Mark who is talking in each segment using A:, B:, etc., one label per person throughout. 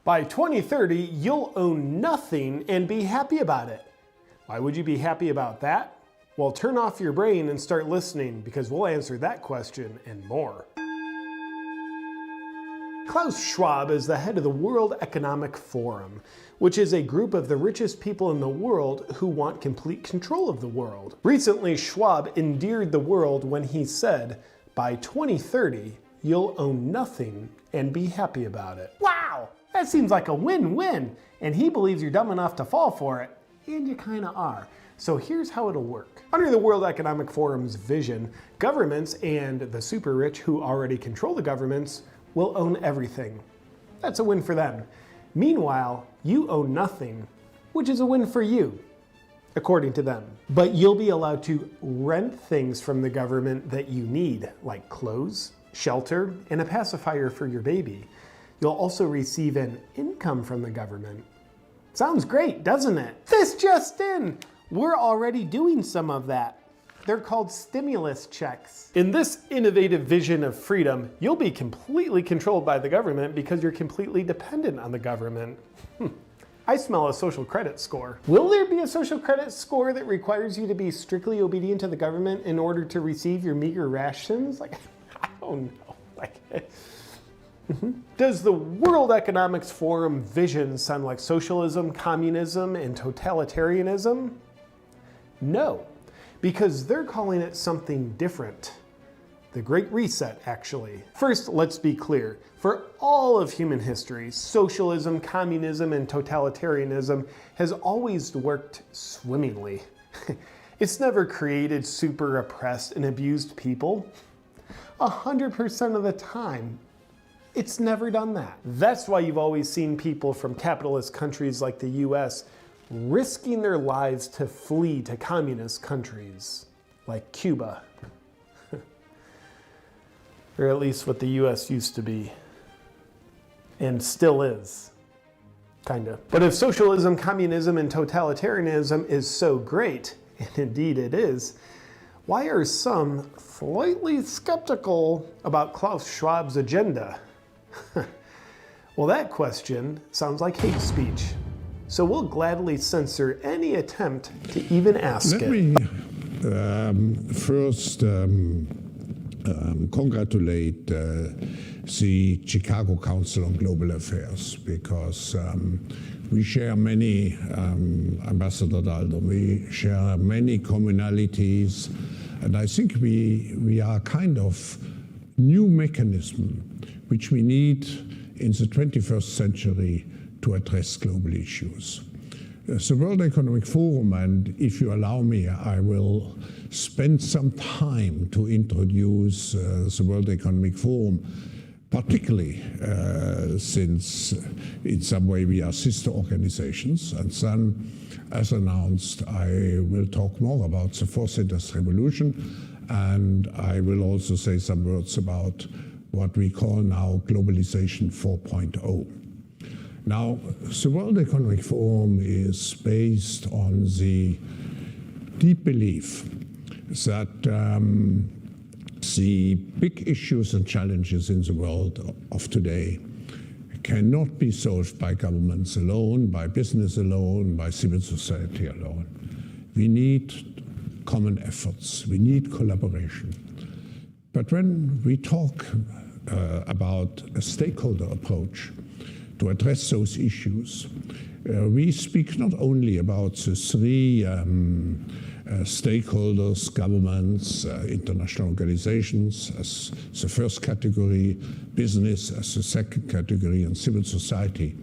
A: By 2030, you'll own nothing and be happy about it. Why would you be happy about that? Well, turn off your brain and start listening, because we'll answer that question and more. Klaus Schwab is the head of the World Economic Forum, which is a group of the richest people in the world who want complete control of the world. Recently, Schwab endeared the world when he said, by 2030, you'll own nothing and be happy about it. Wow! That seems like a win-win, and he believes you're dumb enough to fall for it, and you kinda are. So here's how it'll work. Under the World Economic Forum's vision, governments and the super rich who already control the governments will own everything. That's a win for them. Meanwhile, you own nothing, which is a win for you, according to them. But you'll be allowed to rent things from the government that you need, like clothes, shelter, and a pacifier for your baby. You'll also receive an income from the government. Sounds great, doesn't it? This just in! We're already doing some of that. They're called stimulus checks. In this innovative vision of freedom, you'll be completely controlled by the government because you're completely dependent on the government. I smell a social credit score. Will there be a social credit score that requires you to be strictly obedient to the government in order to receive your meager rations? Like, I don't know. Does the World Economics Forum vision sound like socialism, communism, and totalitarianism? No, because they're calling it something different. The Great Reset, actually. First, let's be clear. For all of human history, socialism, communism, and totalitarianism has always worked swimmingly. It's never created super oppressed and abused people. 100% of the time, it's never done that. That's why you've always seen people from capitalist countries like the US risking their lives to flee to communist countries like Cuba. Or at least what the US used to be. And still is. Kinda. But if socialism, communism, and totalitarianism is so great, and indeed it is, why are some slightly skeptical about Klaus Schwab's agenda? Well, that question sounds like hate speech. So we'll gladly censor any attempt to even ask it.
B: Let me first congratulate the Chicago Council on Global Affairs, because we share many, Ambassador Daldo, we share many commonalities, and I think we are kind of new mechanism which we need in the 21st century to address global issues. The World Economic Forum, and if you allow me, I will spend some time to introduce the World Economic Forum, particularly since in some way we are sister organizations. And then, as announced, I will talk more about the fourth industrial revolution, and I will also say some words about what we call now Globalization 4.0. Now, the World Economic Forum is based on the deep belief that the big issues and challenges in the world of today cannot be solved by governments alone, by business alone, by civil society alone. We need common efforts. We need collaboration. But when we talk about a stakeholder approach to address those issues, we speak not only about the three stakeholders, governments, international organizations as the first category, business as the second category, and civil society.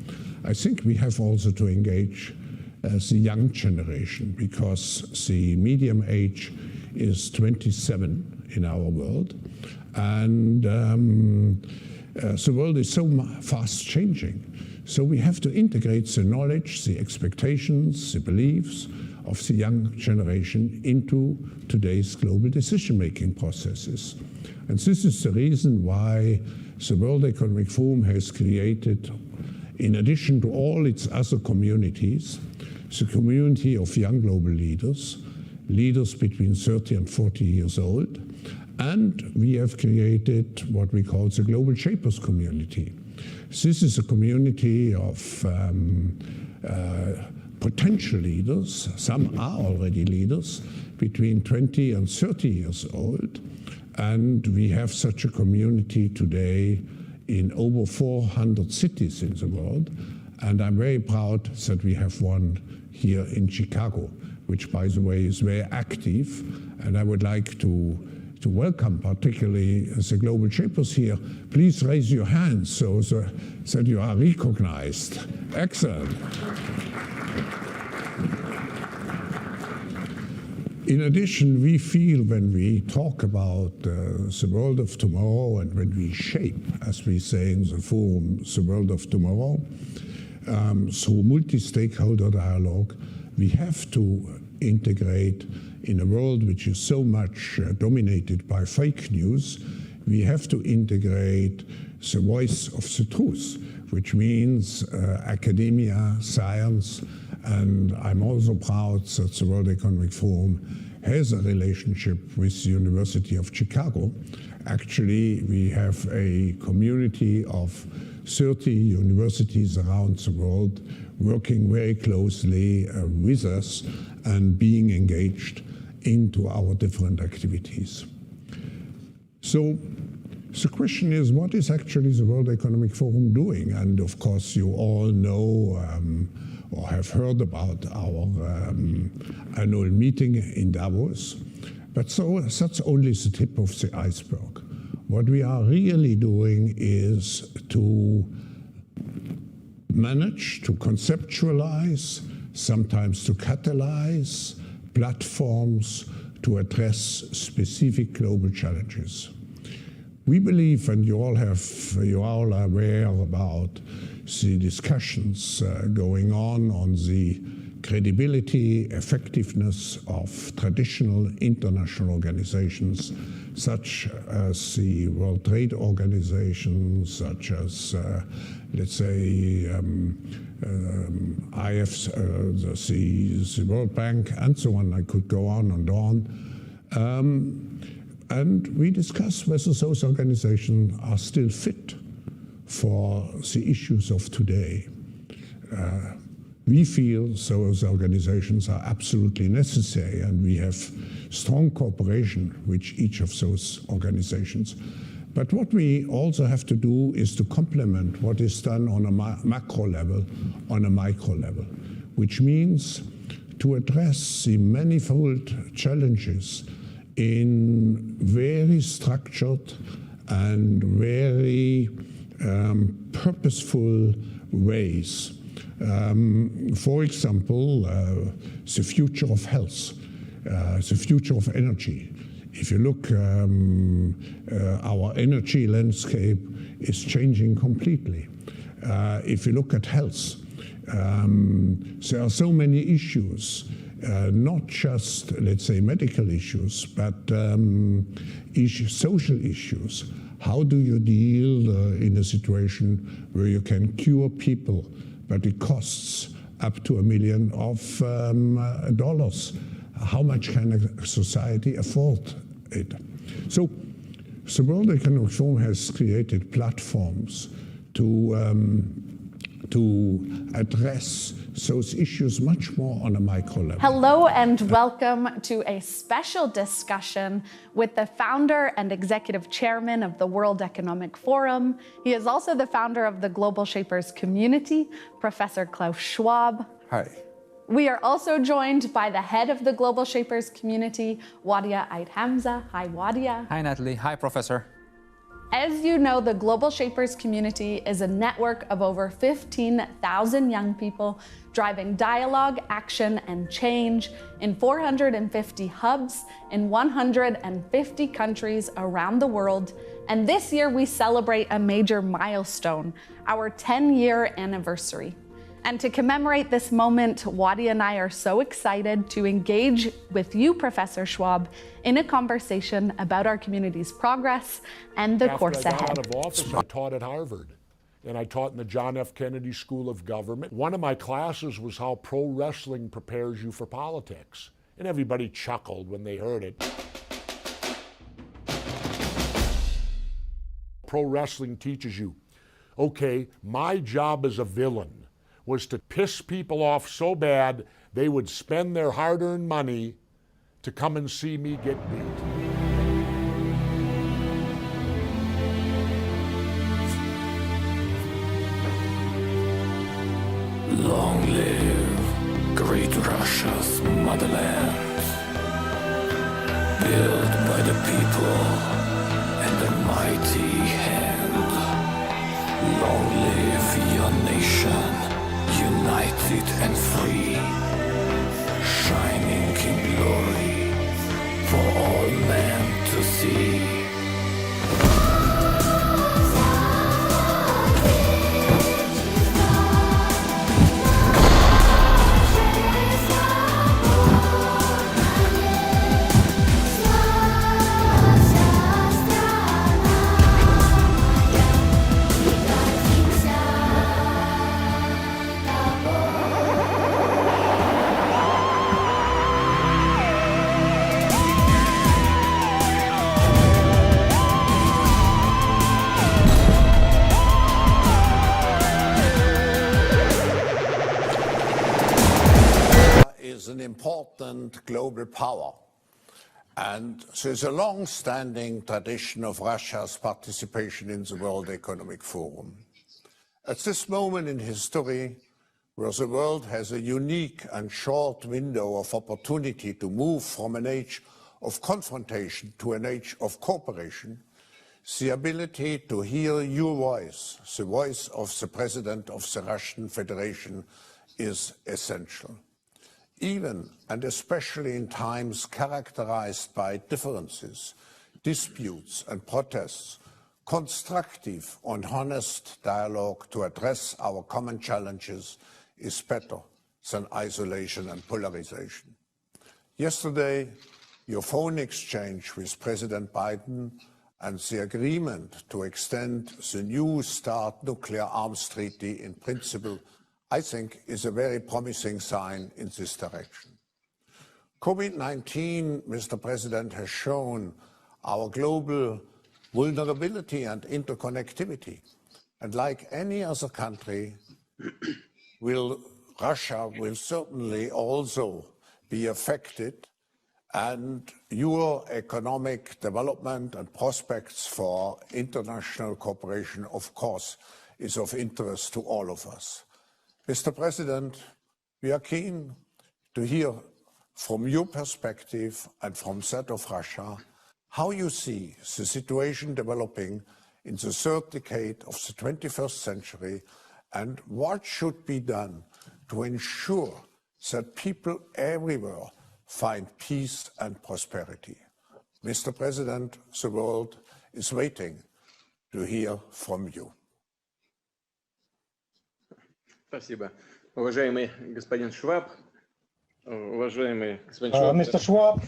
B: I think we have also to engage the young generation, because the median age is 27 in our world. And the world is so fast changing. So we have to integrate the knowledge, the expectations, the beliefs of the young generation into today's global decision-making processes. And this is the reason why the World Economic Forum has created, in addition to all its other communities, the community of young global leaders, leaders between 30 and 40 years old. And we have created what we call the Global Shapers community, This is a community of potential leaders. Some are already leaders, between 20 and 30 years old. And we have such a community today in over 400 cities in the world. And I'm very proud that we have one here in Chicago, which, by the way, is very active. And I would like to welcome particularly the Global Shapers here. Please raise your hands so that you are recognized. Excellent. In addition, we feel when we talk about the world of tomorrow and when we shape, as we say in the forum, the world of tomorrow, through multi-stakeholder dialogue, we have to integrate in a world which is so much dominated by fake news, we have to integrate the voice of the truth, which means academia, science, and I'm also proud that the World Economic Forum has a relationship with the University of Chicago. Actually, we have a community of 30 universities around the world working very closely with us and being engaged into our different activities. So the question is, what is actually the World Economic Forum doing? And of course, you all know or have heard about our annual meeting in Davos. But so that's only the tip of the iceberg. What we are really doing is to manage to conceptualize, sometimes to catalyze platforms to address specific global challenges. We believe, and you all are aware about the discussions going on the credibility, effectiveness of traditional international organizations, such as the World Trade Organization, such as, let's say, the World Bank, and so on. I could go on and on. And we discuss whether those organizations are still fit for the issues of today. We feel those organizations are absolutely necessary, and we have strong cooperation with each of those organizations. But what we also have to do is to complement what is done on a macro level, on a micro level, which means to address the manifold challenges in very structured and very purposeful ways. For example, the future of health, the future of energy. If you look, our energy landscape is changing completely. If you look at health, there are so many issues, not just, let's say, medical issues, but social issues. How do you deal in a situation where you can cure people, but it costs up to $1 million? How much can a society afford it? So the World Economic Forum has created platforms to address those issues much more on a micro level.
C: Hello and welcome to a special discussion with the founder and executive chairman of the World Economic Forum. He is also the founder of the Global Shapers community, Professor Klaus Schwab.
D: Hi.
C: We are also joined by the head of the Global Shapers community, Wadea Eid Hamza. Hi, Wadea.
D: Hi, Natalie. Hi, Professor.
C: As you know, the Global Shapers community is a network of over 15,000 young people driving dialogue, action, and change in 450 hubs in 150 countries around the world. And this year we celebrate a major milestone, our 10-year anniversary. And to commemorate this moment, Wadea and I are so excited to engage with you, Professor Schwab, in a conversation about our community's progress and the course ahead.
E: After I got out of office, I taught at Harvard, and I taught in the John F. Kennedy School of Government. One of my classes was how pro wrestling prepares you for politics, and everybody chuckled when they heard it. Pro wrestling teaches you Okay, my job as a villain was to piss people off so bad they would spend their hard-earned money to come and see me get beat.
D: Long live great Russia's motherland, built by the people and a mighty hand. Long live your nation, united and free, shining in glory for all men to see.
B: Is an important global power, and there's a long-standing tradition of Russia's participation in the World Economic Forum. At this moment in history, where the world has a unique and short window of opportunity to move from an age of confrontation to an age of cooperation, the ability to hear your voice, the voice of the President of the Russian Federation, is essential. Even and especially in times characterized by differences, disputes and protests, constructive and honest dialogue to address our common challenges is better than isolation and polarization. Yesterday, your phone exchange with President Biden and the agreement to extend the New START nuclear arms treaty in principle, I think, is a very promising sign in this direction. COVID-19, Mr. President, has shown our global vulnerability and interconnectivity. And like any other country, Russia will certainly also be affected, and your economic development and prospects for international cooperation, of course, is of interest to all of us. Mr. President, we are keen to hear from your perspective and from that of Russia how you see the situation developing in the third decade of the 21st century and what should be done to ensure that people everywhere find peace and prosperity. Mr. President, the world is waiting to hear from you.
F: Спасибо. Уважаемый господин Шваб, уважаемый господин Шваб.
G: Mr. Schwab,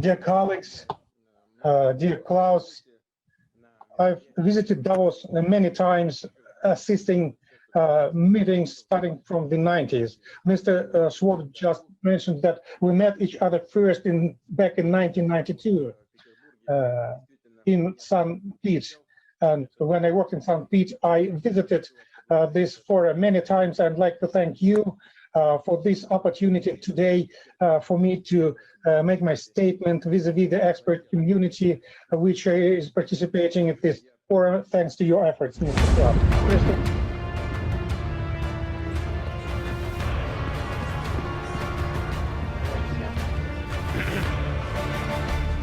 G: dear colleagues, dear Klaus, I've visited Davos many times, assisting meetings starting from the 90s. Mr. Schwab just mentioned that we met each other first back in 1992 in St. Pete. And when I worked in St. Pete, I visited this forum many times. I'd like to thank you for this opportunity today for me to make my statement vis-a-vis the expert community which is participating in this forum, thanks to your efforts, Mr. Schwab.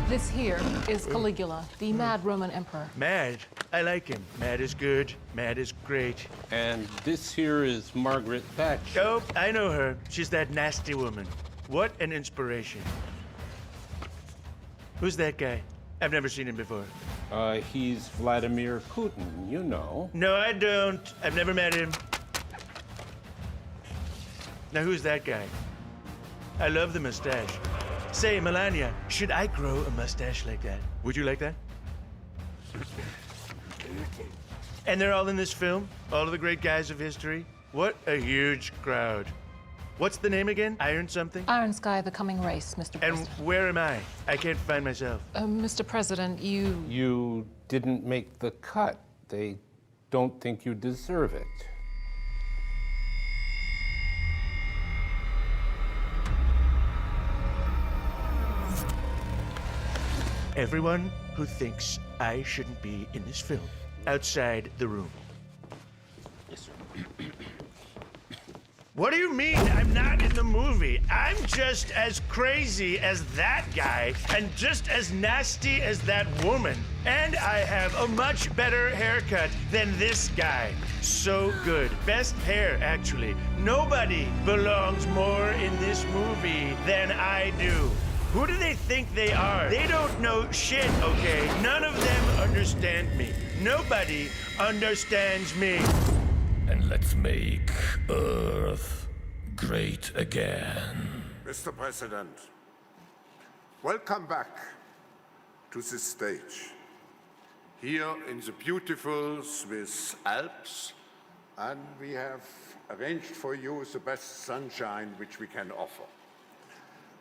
H: This here is Caligula, the mad Roman emperor.
I: Mad? I like him. Mad is good. Mad is great.
J: And this here is Margaret Thatcher.
I: Oh, I know her. She's that nasty woman. What an inspiration. Who's that guy? I've never seen him before.
J: He's Vladimir Putin, you know.
I: No, I don't. I've never met him. Now, who's that guy? I love the mustache. Say, Melania, should I grow a mustache like that? Would you like that? And they're all in this film? All of the great guys of history? What a huge crowd. What's the name again? Iron something?
H: Iron Sky, the coming race, Mr.
I: And
H: President.
I: where am I? I can't find myself.
H: Mr. President, you...
J: You didn't make the cut. They don't think you deserve it.
I: Everyone who thinks I shouldn't be in this film, outside the room.
J: Yes, sir.
I: What do you mean I'm not in the movie? I'm just as crazy as that guy and just as nasty as that woman. And I have a much better haircut than this guy. So good. Best hair, actually. Nobody belongs more in this movie than I do. Who do they think they are? They don't know shit, okay? None of them understand me. Nobody understands me.
D: And let's make Earth great again.
K: Mr. President, welcome back to this stage. Here in the beautiful Swiss Alps, and we have arranged for you the best sunshine which we can offer.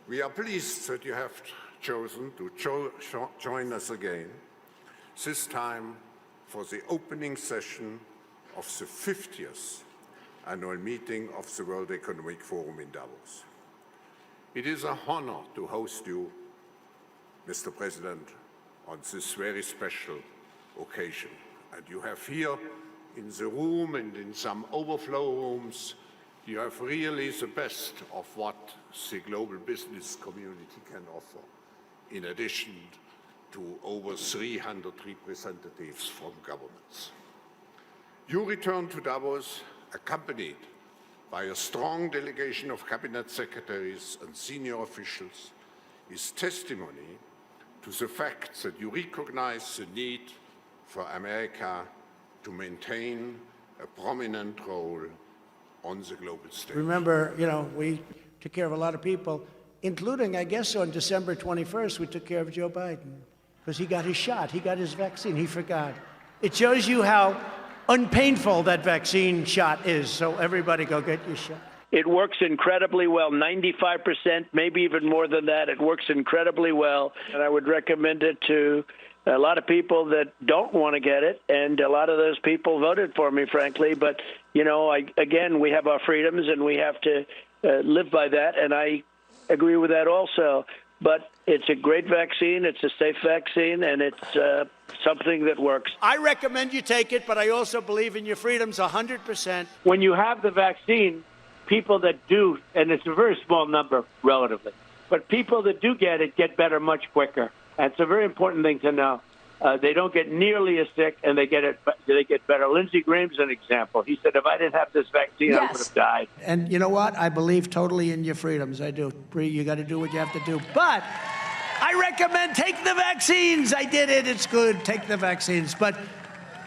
K: We are pleased that you have chosen to join us again, this time for the opening session of the 50th annual meeting of the World Economic Forum in Davos. It is an honor to host you, Mr. President, on this very special occasion. And you have here in the room and in some overflow rooms, you have really the best of what the global business community can offer, in addition to over 300 representatives from governments. You return to Davos accompanied by a strong delegation of cabinet secretaries and senior officials is testimony to the fact that you recognize the need for America to maintain a prominent role on the global stage.
L: Remember, we took care of a lot of people, including, I guess, on December 21st, we took care of Joe Biden because he got his shot, he got his vaccine, he forgot. It shows you how unpainful that vaccine shot is, so everybody go get your shot.
M: It works incredibly well, 95%, maybe even more than that. It works incredibly well, and I would recommend it to a lot of people that don't want to get it, and a lot of those people voted for me, frankly. But, again, we have our freedoms, and we have to live by that, and I agree with that also. But it's a great vaccine, it's a safe vaccine, and it's something that works.
L: I recommend you take it, but I also believe in your freedoms 100%.
M: When you have the vaccine, people that do, and it's a very small number relatively, but people that do get it get better much quicker. And it's a very important thing to know. They don't get nearly as sick, and they get better. Lindsey Graham's an example. He said, if I didn't have this vaccine, I would have died.
L: And you know what? I believe totally in your freedoms. I do. Bree, you got to do what you have to do. But I recommend take the vaccines. I did it. It's good. Take the vaccines. But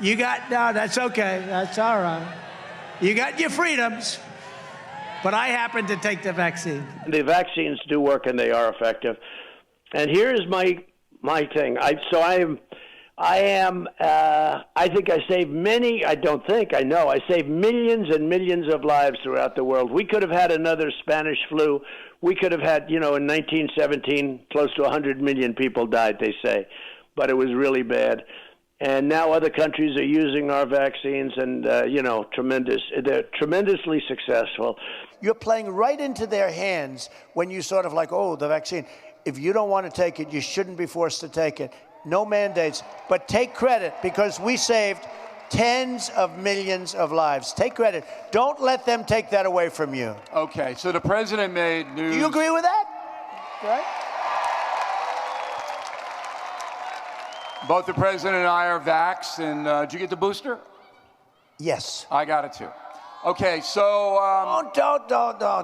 L: no, that's okay. That's all right. You got your freedoms. But I happen to take the vaccine.
M: The vaccines do work, and they are effective. And here is my thing. I think I saved many, I don't think, I know, I saved millions and millions of lives throughout the world. We could have had another Spanish flu. We could have had, in 1917, close to 100 million people died, they say. But it was really bad. And now other countries are using our vaccines and, tremendous. They're tremendously successful.
L: You're playing right into their hands when you sort of like, oh, the vaccine. If you don't want to take it, you shouldn't be forced to take it. No mandates, but take credit because we saved tens of millions of lives. Take credit. Don't let them take that away from you.
N: Okay, so the president made news.
L: Do you agree with that? Right?
N: Both the president and I are vaxxed, and did you get the booster?
L: Yes.
N: I got it too. Okay, so...
L: Don't.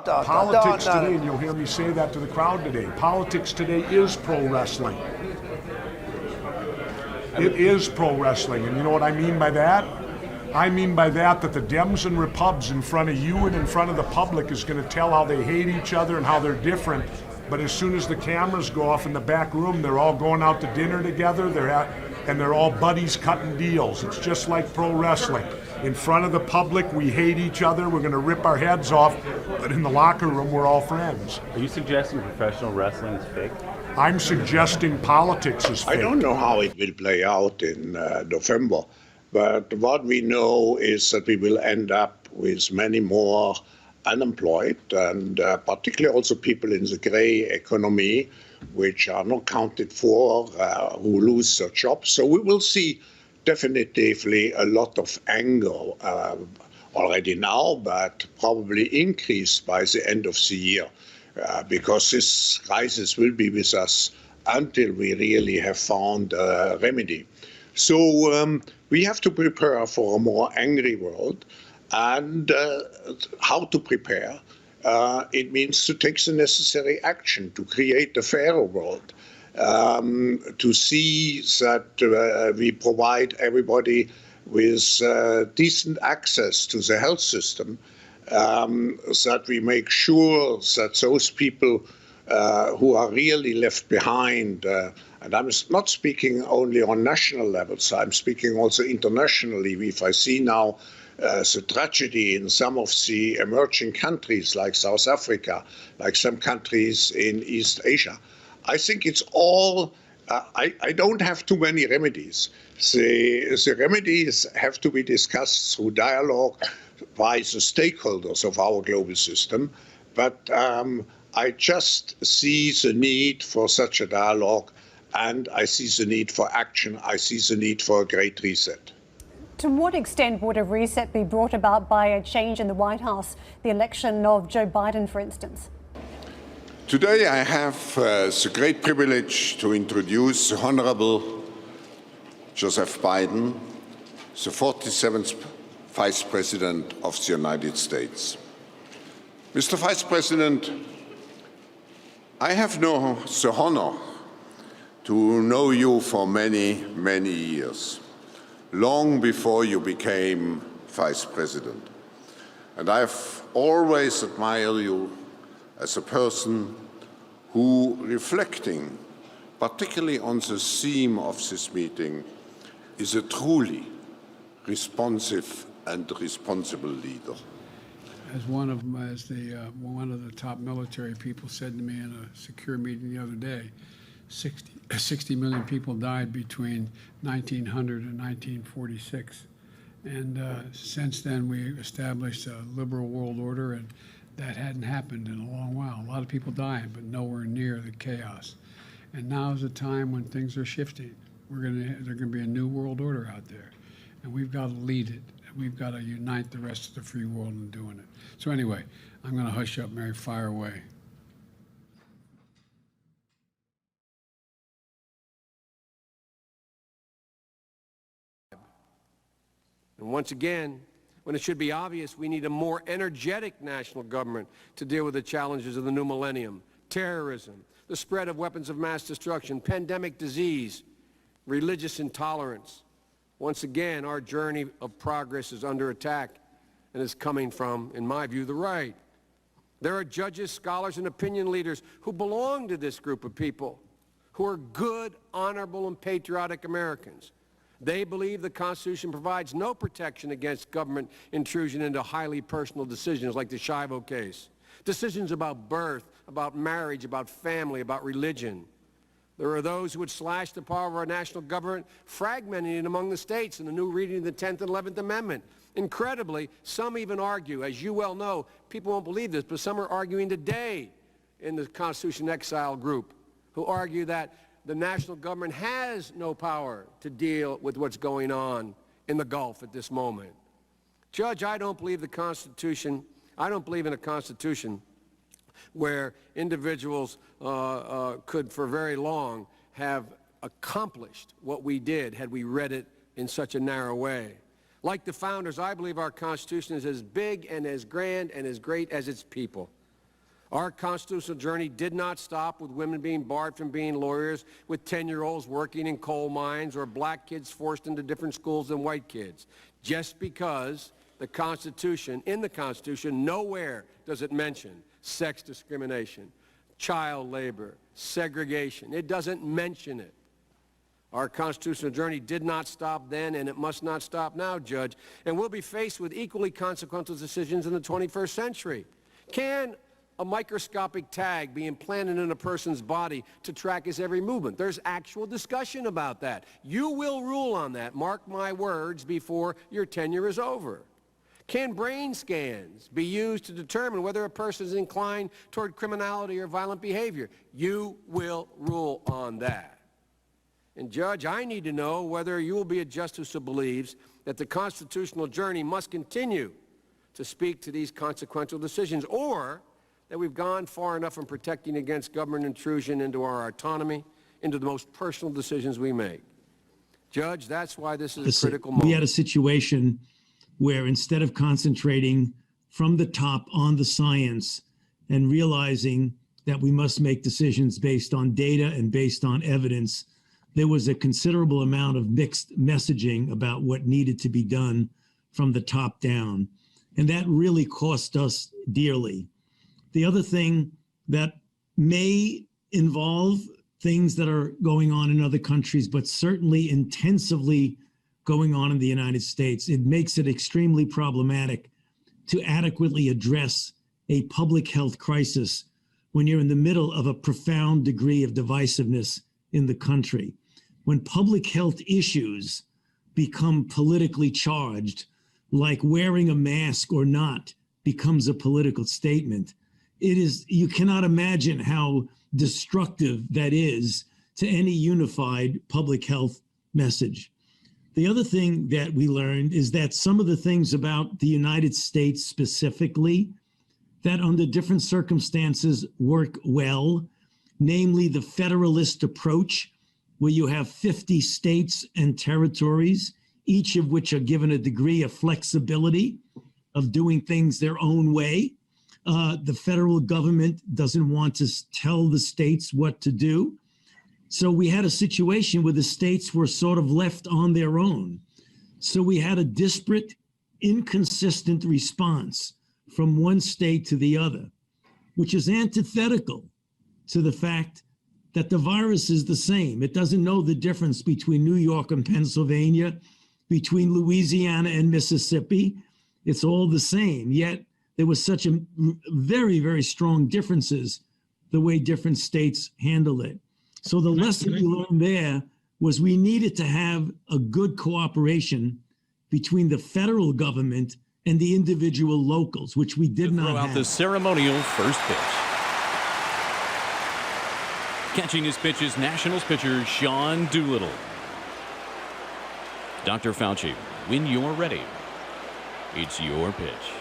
E: Politics today, and you'll hear me say that to the crowd today, politics today is pro wrestling. It is pro wrestling, and you know what I mean by that? I mean by that the Dems and Repubs in front of you and in front of the public is going to tell how they hate each other and how they're different. But as soon as the cameras go off in the back room, they're all going out to dinner together, and they're all buddies cutting deals. It's just like pro wrestling. In front of the public, we hate each other, we're going to rip our heads off, but in the locker room, we're all friends.
J: Are you suggesting professional wrestling is fake?
E: I'm suggesting politics is fake.
B: I don't know how it will play out in November. But what we know is that we will end up with many more unemployed, and particularly also people in the grey economy, which are not counted for, who lose their jobs. So we will see definitively a lot of anger already now, but probably increased by the end of the year, because this crisis will be with us until we really have found a remedy. So we have to prepare for a more angry world. And how to prepare? It means to take the necessary action to create a fairer world, to see that we provide everybody with decent access to the health system, that we make sure that those people who are really left behind, and I'm not speaking only on national levels, I'm speaking also internationally. If I see now the tragedy in some of the emerging countries like South Africa, like some countries in East Asia, I think it's all, I don't have too many remedies. The remedies have to be discussed through dialogue by the stakeholders of our global system, but I just see the need for such a dialogue, and I see the need for action. I see the need for a great reset.
O: To what extent would a reset be brought about by a change in the White House, the election of Joe Biden, for instance?
K: Today I have the great privilege to introduce the Honorable Joseph Biden, the 47th Vice President of the United States. Mr. Vice President, I have known the honor to know you for many, many years, long before you became Vice President. And I've always admired you as a person who, reflecting particularly on the theme of this meeting, is a truly responsive and responsible leader.
P: As one of the top military people said to me in a secure meeting the other day, 60 million people died between 1900 and 1946. And since then, we established a liberal world order, and that hadn't happened in a long while. A lot of people dying, but nowhere near the chaos. And now is a time when things are shifting. There's gonna be a new world order out there, and we've got to lead it. We've got to unite the rest of the free world in doing it. So anyway, I'm going to hush up, Mary, fire away.
Q: And once again, when it should be obvious, we need a more energetic national government to deal with the challenges of the new millennium: terrorism, the spread of weapons of mass destruction, pandemic disease, religious intolerance. Once again, our journey of progress is under attack and is coming from, in my view, the right. There are judges, scholars, and opinion leaders who belong to this group of people, who are good, honorable, and patriotic Americans. They believe the Constitution provides no protection against government intrusion into highly personal decisions like the Schiavo case, decisions about birth, about marriage, about family, about religion. There are those who would slash the power of our national government, fragmenting it among the states in the new reading of the 10th and 11th Amendment. Incredibly, some even argue, as you well know, people won't believe this, but some are arguing today in the Constitution Exile group, who argue that the national government has no power to deal with what's going on in the Gulf at this moment. Judge, I don't believe in a Constitution where individuals could for very long have accomplished what we did had we read it in such a narrow way. Like the founders, I believe our Constitution is as big and as grand and as great as its people. Our constitutional journey did not stop with women being barred from being lawyers, with 10-year-olds working in coal mines, or black kids forced into different schools than white kids. Just because the Constitution, in the Constitution, nowhere does it mention sex discrimination, child labor, segregation. It doesn't mention it. Our constitutional journey did not stop then, and it must not stop now, Judge. And we'll be faced with equally consequential decisions in the 21st century. Can a microscopic tag be implanted in a person's body to track his every movement. There's actual discussion about that. You will rule on that, mark my words, before your tenure is over. Can brain scans be used to determine whether a person is inclined toward criminality or violent behavior? You will rule on that. And Judge, I need to know whether you will be a justice who believes that the constitutional journey must continue to speak to these consequential decisions, or that we've gone far enough in protecting against government intrusion into our autonomy, into the most personal decisions we make. Judge, that's why this is a critical moment.
R: We had a situation where instead of concentrating from the top on the science and realizing that we must make decisions based on data and based on evidence, there was a considerable amount of mixed messaging about what needed to be done from the top down. And that really cost us dearly. The other thing that may involve things that are going on in other countries, but certainly intensively going on in the United States, it makes it extremely problematic to adequately address a public health crisis when you're in the middle of a profound degree of divisiveness in the country. When public health issues become politically charged, like wearing a mask or not becomes a political statement, you cannot imagine how destructive that is to any unified public health message. The other thing that we learned is that some of the things about the United States specifically that under different circumstances work well, namely the federalist approach, where you have 50 states and territories, each of which are given a degree of flexibility of doing things their own way. The federal government doesn't want to tell the states what to do. So we had a situation where the states were sort of left on their own. So we had a disparate, inconsistent response from one state to the other, which is antithetical to the fact that the virus is the same. It doesn't know the difference between New York and Pennsylvania, between Louisiana and Mississippi. It's all the same. Yet there was such a very, very strong differences the way different states handle it. So the lesson we learned there was we needed to have a good cooperation between the federal government and the individual locals, which we did not have.
S: Throw out the ceremonial first pitch. Catching his pitch is Nationals pitcher Sean Doolittle. Dr. Fauci, when you're ready, it's your pitch.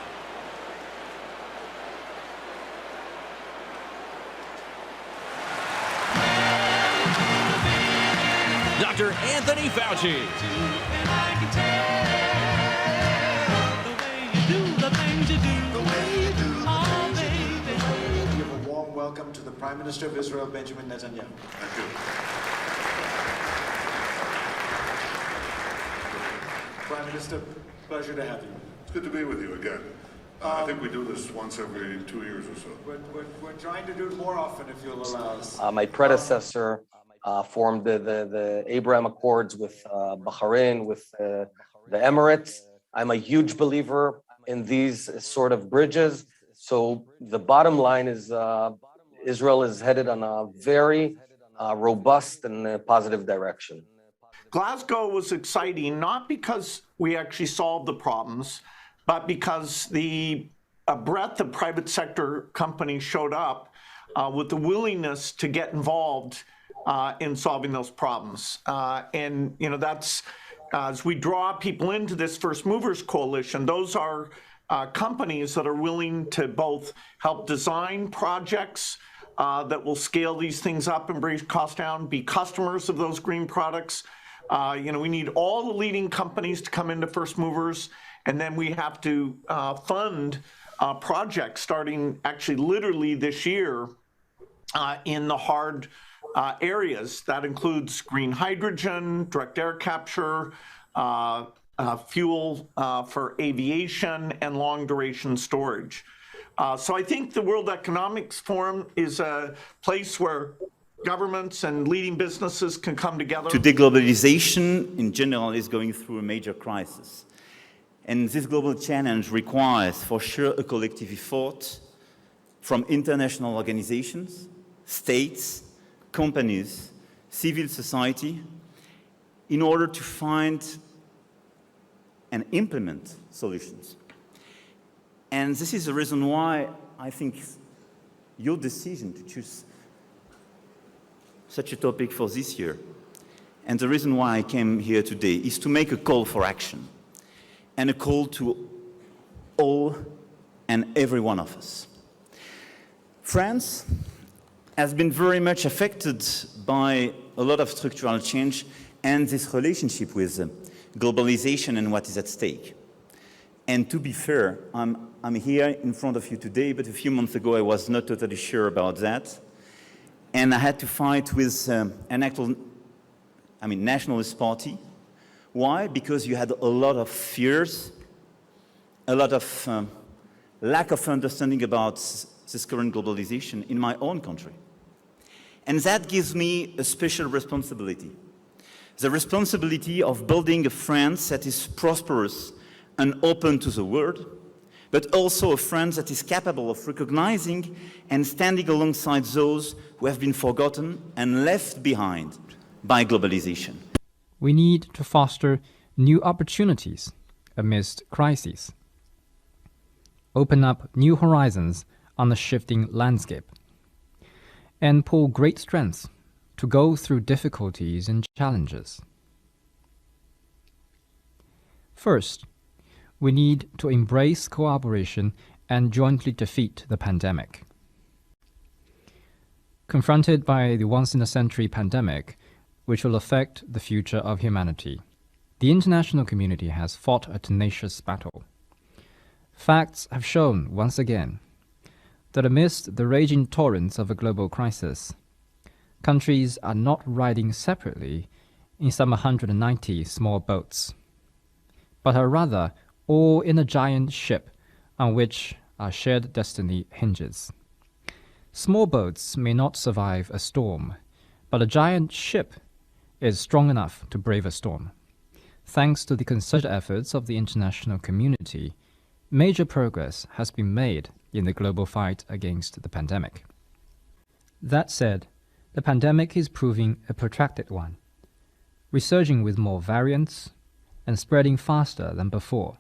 S: Dr. Anthony Fauci.
T: Give a warm welcome to the Prime Minister of Israel, Benjamin Netanyahu. Thank you. Prime Minister, pleasure to have you.
K: It's good to be with you again. I think we do this once every 2 years or so.
T: We're trying to do it more often, if you'll allow us.
U: My predecessor formed the Abraham Accords with Bahrain, with the Emirates. I'm a huge believer in these sort of bridges. So the bottom line is Israel is headed on a very robust and positive direction.
V: Glasgow was exciting, not because we actually solved the problems, but because the breadth of private sector companies showed up with the willingness to get involved in solving those problems. And, you know, that's, as we draw people into this First Movers Coalition, those are companies that are willing to both help design projects that will scale these things up and bring costs down, be customers of those green products. You know, we need all the leading companies to come into First Movers, and then we have to fund projects starting actually literally this year in the hard areas. That includes green hydrogen, direct air capture, fuel for aviation, and long duration storage. So I think the World Economic Forum is a place where governments and leading businesses can come together.
W: Today, globalization in general is going through a major crisis. And this global challenge requires, for sure, a collective effort from international organizations, states, companies, civil society, in order to find and implement solutions. And this is the reason why I think your decision to choose such a topic for this year, and the reason why I came here today, is to make a call for action, and a call to all and every one of us. France has been very much affected by a lot of structural change and this relationship with globalization and what is at stake. And to be fair, I'm here in front of you today, but a few months ago I was not totally sure about that. And I had to fight with nationalist party. Why? Because you had a lot of fears, a lot of lack of understanding about this current globalization in my own country. And that gives me a special responsibility. The responsibility of building a France that is prosperous and open to the world, but also a France that is capable of recognizing and standing alongside those who have been forgotten and left behind by globalization.
A: We need to foster new opportunities amidst crises, open up new horizons on the shifting landscape, and pull great strengths to go through difficulties and challenges. First, we need to embrace cooperation and jointly defeat the pandemic. Confronted by the once-in-a-century pandemic, which will affect the future of humanity, the international community has fought a tenacious battle. Facts have shown once again that amidst the raging torrents of a global crisis, countries are not riding separately in some 190 small boats, but are rather all in a giant ship on which our shared destiny hinges. Small boats may not survive a storm, but a giant ship is strong enough to brave a storm. Thanks to the concerted efforts of the international community, major progress has been made in the global fight against the pandemic. That said, the pandemic is proving a protracted one, resurging with more variants and spreading faster than before.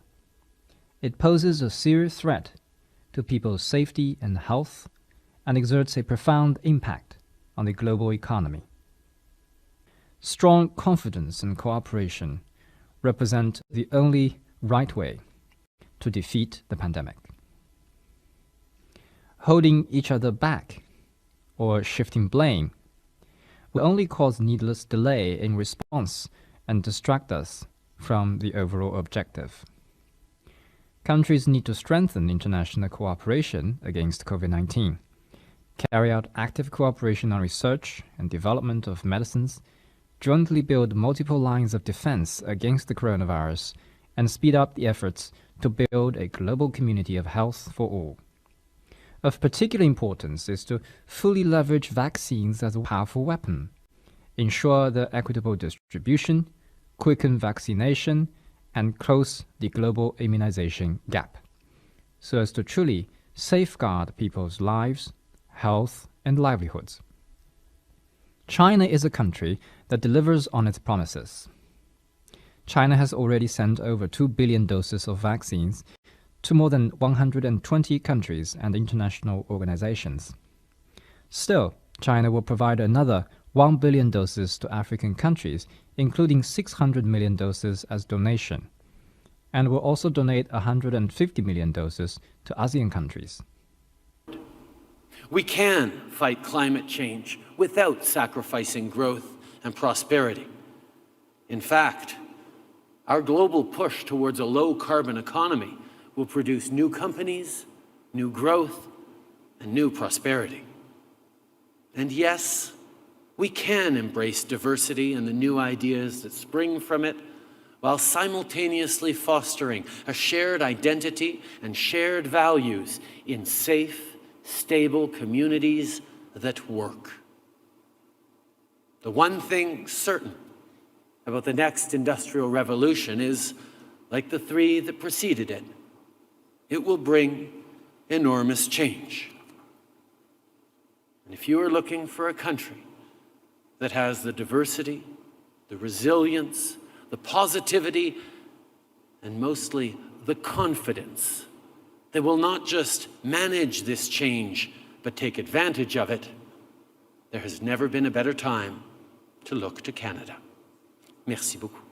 A: It poses a serious threat to people's safety and health and exerts a profound impact on the global economy. Strong confidence and cooperation represent the only right way to defeat the pandemic. Holding each other back or shifting blame will only cause needless delay in response and distract us from the overall objective. Countries need to strengthen international cooperation against COVID-19, carry out active cooperation on research and development of medicines, jointly build multiple lines of defense against the coronavirus, and speed up the efforts to build a global community of health for all. Of particular importance is to fully leverage vaccines as a powerful weapon, ensure their equitable distribution, quicken vaccination, and close the global immunization gap, so as to truly safeguard people's lives, health, and livelihoods. China is a country that delivers on its promises. China has already sent over 2 billion doses of vaccines to more than 120 countries and international organizations. Still, China will provide another 1 billion doses to African countries, including 600 million doses as donation, and will also donate 150 million doses to ASEAN countries.
C: We can fight climate change without sacrificing growth and prosperity. In fact, our global push towards a low-carbon economy will produce new companies, new growth, and new prosperity. And yes, we can embrace diversity and the new ideas that spring from it, while simultaneously fostering a shared identity and shared values in safe, stable communities that work. The one thing certain about the next industrial revolution is, like the three that preceded it, it will bring enormous change. if you are looking for a country that has the diversity, the resilience, the positivity, and mostly the confidence that will not just manage this change, but take advantage of it, there has never been a better time to look to Canada. Merci beaucoup.